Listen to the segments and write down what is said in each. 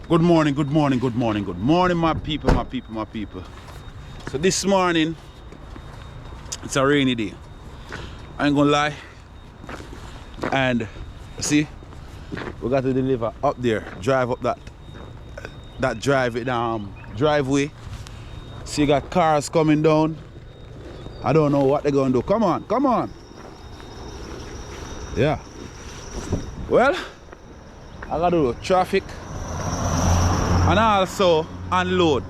Good morning, good morning, good morning, good morning, my people, my people, my people. So this morning, it's a rainy day. I ain't gonna lie. And see, we got to deliver up there, drive up that driveway. See, you got cars coming down. I don't know what they're gonna do. Come on, come on. Yeah. Well, I gotta do traffic and also unload.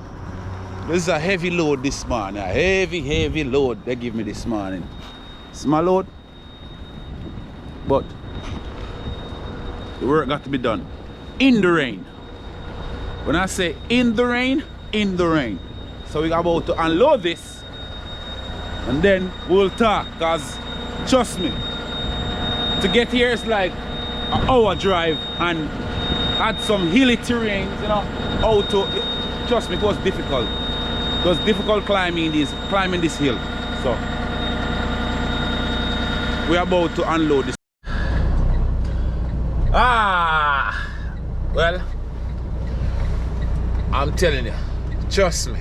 This is a heavy load this morning. A heavy load they give me this morning. It's my load, but the work got to be done in the rain. When I say in the rain, in the rain. So we're about to unload this and then we'll talk, because trust me, to get here is like an hour drive and had some hilly terrains, you know, trust me, it was difficult. It was difficult climbing this hill. So we're about to unload this. Well, I'm telling you, trust me,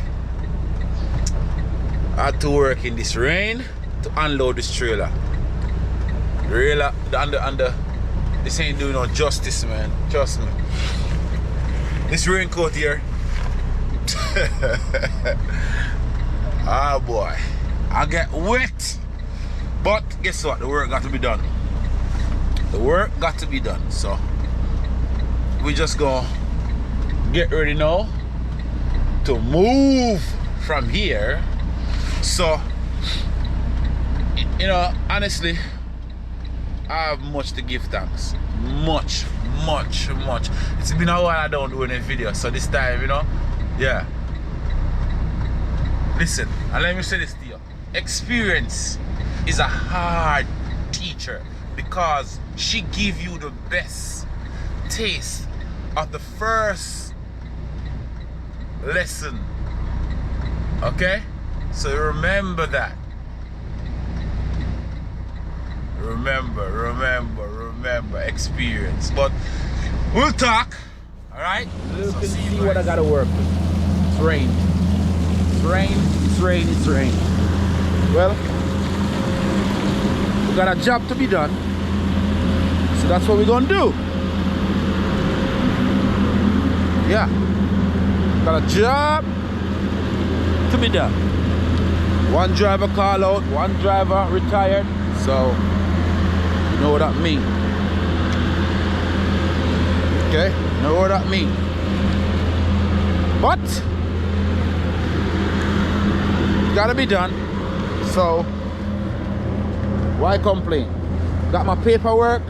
I had to work in this rain to unload this trailer. This ain't doing no justice, man. Trust me. This raincoat here. Ah boy, I get wet. But guess what? The work got to be done. The work got to be done. So we just gonna get ready now to move from here. So, you know, honestly, I have much to give thanks. Much. It's been a while I don't do any video, so this time, you know, yeah. Listen, and let me say this to you. Experience is a hard teacher because she gives you the best taste of the first lesson. Okay? So remember that. Remember experience. But we'll talk. Alright? So see what I gotta work with. It's rain. It's rain. Well, we got a job to be done. So that's what we're gonna do. Yeah. Got a job to be done. One driver call out, one driver retired. So you know what that means. Okay, you know what that means. But it's gotta be done. So why complain? Got my paperwork.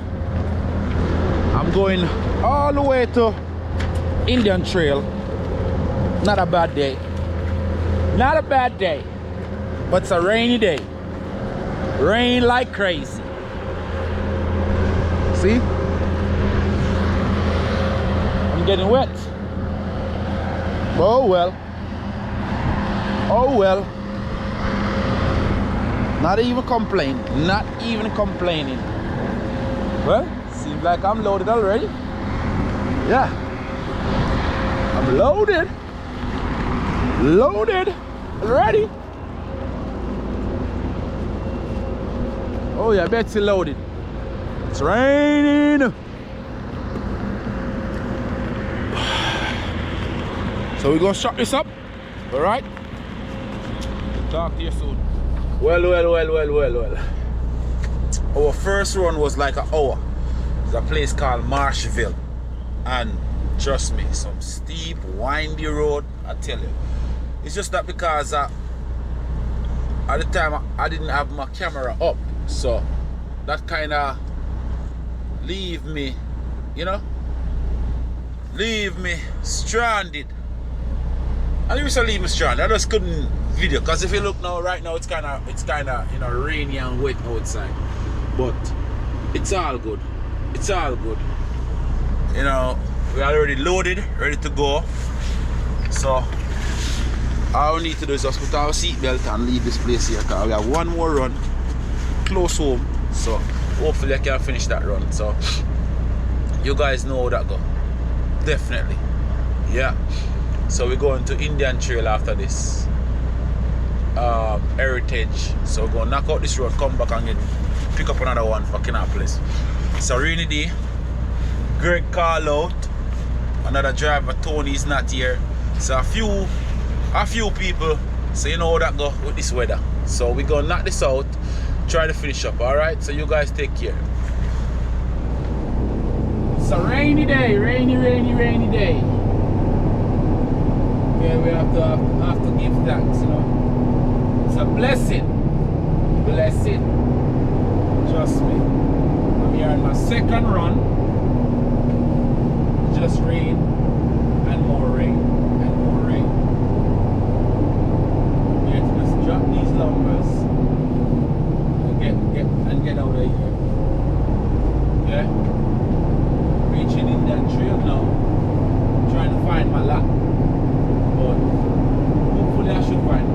I'm going all the way to Indian Trail. Not a bad day. Not a bad day. But it's a rainy day. Rain like crazy. See? I'm getting wet. Oh well. Oh well. Not even complaining. Not even complaining. Well, seems like I'm loaded already. Yeah. I'm loaded. Loaded already. Oh yeah, Betsy loaded. It's raining. So we're gonna shut this up. Alright? Talk to you soon. Well. Our first run was like an hour. There's a place called Marshville. And trust me, some steep, windy road, I tell you. It's just that because at the time I didn't have my camera up. So that kind of leave me, you know, leave me stranded. I used to leave me stranded. I just couldn't video, because if you look now, right now it's kind of you know, rainy and wet outside. But it's all good. It's all good. You know, we are already loaded, ready to go. So all we need to do is just put our seatbelt and leave this place here, because we have one more run close home. So hopefully I can finish that run. So you guys know how that go. Definitely. Yeah. So we're going to Indian Trail after this. Heritage. So we're going to knock out this road, come back and pick up another one for Kinapolis. It's a rainy day. Greg call out. Another driver, Tony, is not here. So a few people. So you know how that go with this weather. So we're going to knock this out, try to finish up, alright? So you guys take care. It's a rainy day, rainy day. Yeah, we have to give thanks, you know. It's a blessing. Trust me. I'm here on my second run. Just rain and more rain and more rain. I'm here to just drop these lumbers and get out of here. Yeah? Reaching Indian Trail now. Trying to find my lot. But hopefully I should find it.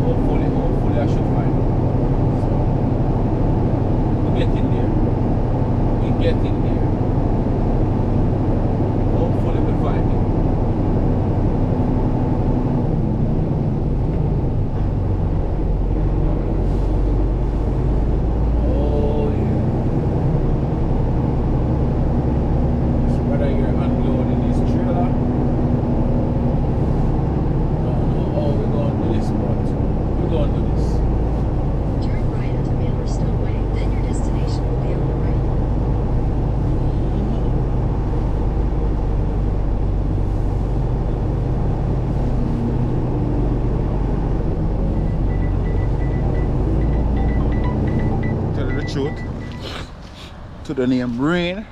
Hopefully I should find it. So we get in there. Hopefully we find it. Oh yeah. So whether you're unloading this trailer, don't know how we're going to do this, but we're going to do this. Turn right onto Manderstone Way, then your destination will be on the right. Tell you the truth. To the name rain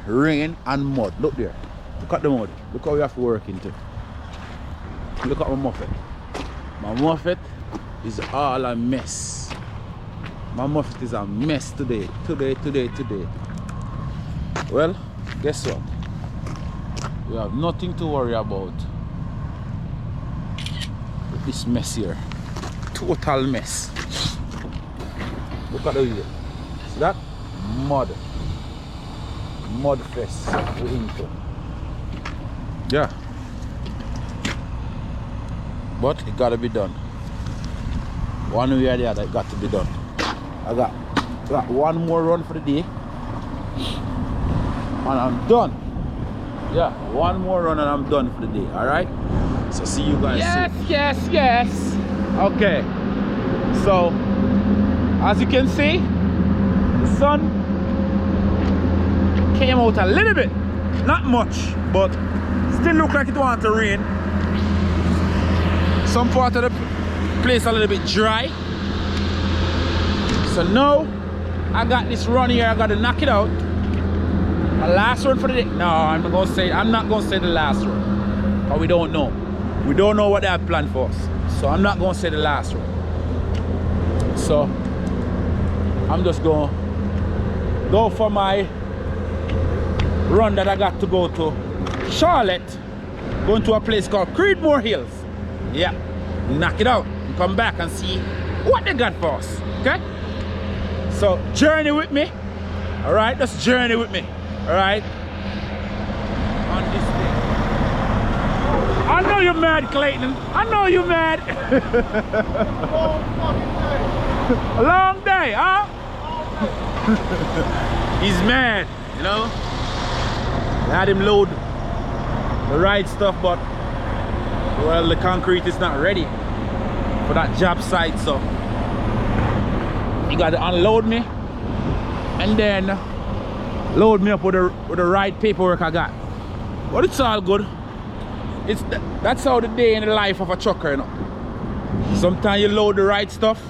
and mud. Look there. Look at the mud. Look how we have to work into. Look at my muffet. My muffet is all a mess. My muffet is a mess today. Well, guess what? We have nothing to worry about with this mess here. Total mess. Look at the wheel. See that? Mud fest we're into. Yeah. But it gotta be done. One way or the other, it got to be done. I got one more run for the day. And I'm done. Yeah, one more run and I'm done for the day. Alright? So see you guys soon. Yes. Okay. So as you can see, the sun came out a little bit. Not much, but still look like it wants to rain. Some part of the place a little bit dry. So now I got this run here, I gotta knock it out. My last run for the day. No, I'm not gonna say the last run. But we don't know. We don't know what they have planned for us. So I'm not gonna say the last run. So I'm just gonna go for my run that I got to go to Charlotte. Going to a place called Creedmoor Hills. Yeah, knock it out and come back and see what they got for us. Okay? So journey with me. Alright, just journey with me. Alright? On this thing. I know you're mad, Clayton. I know you're mad. A long day, huh? He's mad, you know? I had him load the right stuff, but well, the concrete is not ready for that job site, so he got to unload me and then load me up with the right paperwork I got. But it's all good. That's how the day in the life of a trucker, you know. Sometimes you load the right stuff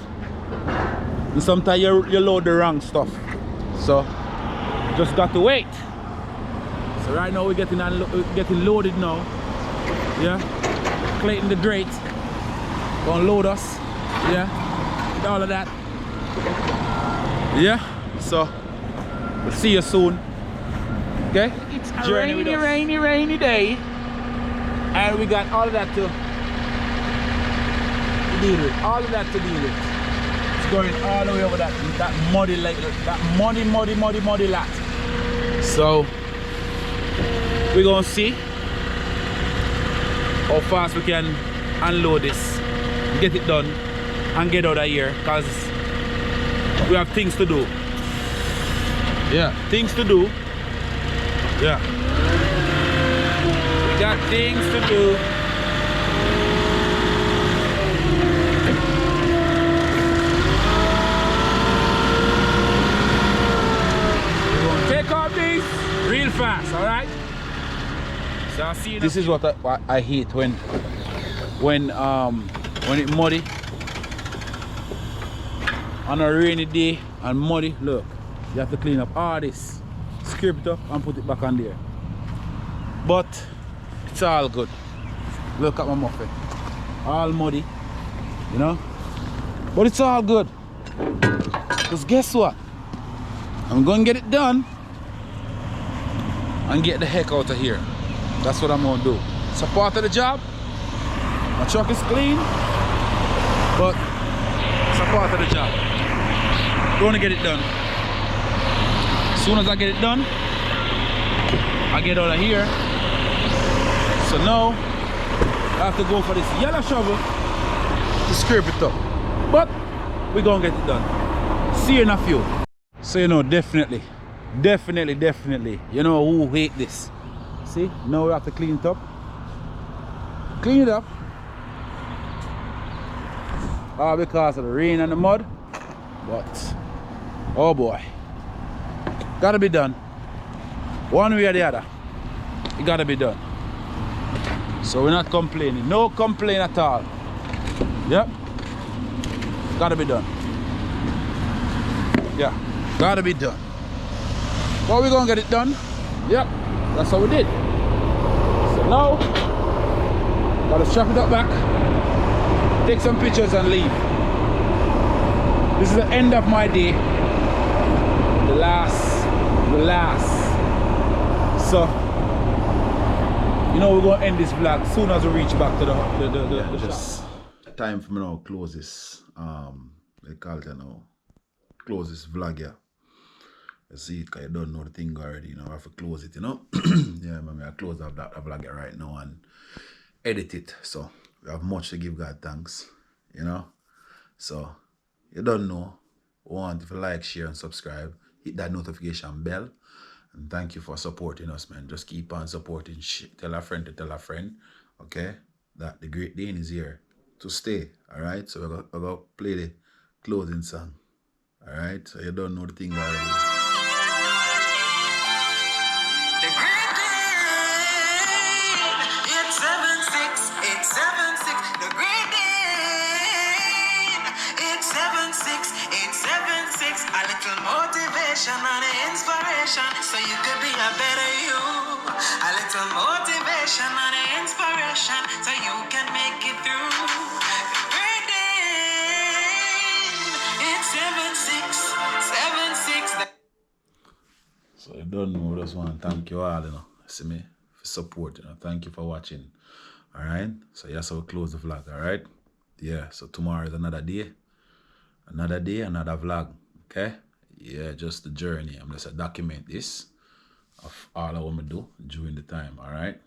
and sometimes you load the wrong stuff. So just got to wait. So right now we're getting loaded now. Yeah. Clayton the Great gonna load us. Yeah. With all of that. Yeah. So we'll see you soon. Okay? It's a rainy day. And we got all of that to deal with. All of that to deal with. It's going all the way over that muddy, like that muddy lot. So we're gonna see how fast we can unload this, get it done, and get out of here, because we have things to do. Yeah, things to do. Yeah. We got things to do. We're gonna take off these real fast, alright? So I'll see you. This is what I hate when it muddy on a rainy day and muddy. Look, you have to clean up all this, scrape it up and put it back on there. But it's all good. Look at my muffin, all muddy, you know, but it's all good, because guess what, I'm gonna get it done and get the heck out of here. That's what I'm gonna do. It's a part of the job. My truck is clean, but it's a part of the job. Gonna get it done. As soon as I get it done, I get out of here. So now I have to go for this yellow shovel to scrape it up. But we're gonna get it done. See you in a few. So you know, definitely, you know who hate this. See, now we have to clean it up. Clean it up. All because of the rain and the mud. But oh boy, gotta be done. One way or the other, it gotta be done. So we're not complaining. No complaint at all. Yep. Gotta be done. Yeah, gotta be done. Well, we're gonna get it done. Yep, that's how we did. So now, gotta strap it up back, take some pictures and leave. This is the end of my day. The last. So, you know, we're gonna end this vlog soon as we reach back to the just shop. Time for me now to close this. They call it now. Close this vlog here. You see it, because you don't know the thing already, you know. I have to close it, you know. Yeah, man, I close that vlog here right now and edit it. So we have much to give God thanks, you know. So you don't know. Want if you like, share, and subscribe. Hit that notification bell. And thank you for supporting us, man. Just keep on supporting. Tell a friend to tell a friend, okay? That the Great Dane is here to stay, all right? So we're going to play the closing song, all right? So you don't know the thing already. The Great Dane, it's 76876. The Great Dane, it's 76876. A little motivation and inspiration, so you could be a better you. A little motivation and inspiration, so you can make it through. The Great Dane, it's 7676. So you don't know, just want to thank you all, you know. See me for support, you know. Thank you for watching. Alright? So that's how we close the vlog, alright? Yeah, so tomorrow is another day. Another day, another vlog. Okay? Yeah, just the journey. I'm just document this of all I want to do during the time, alright?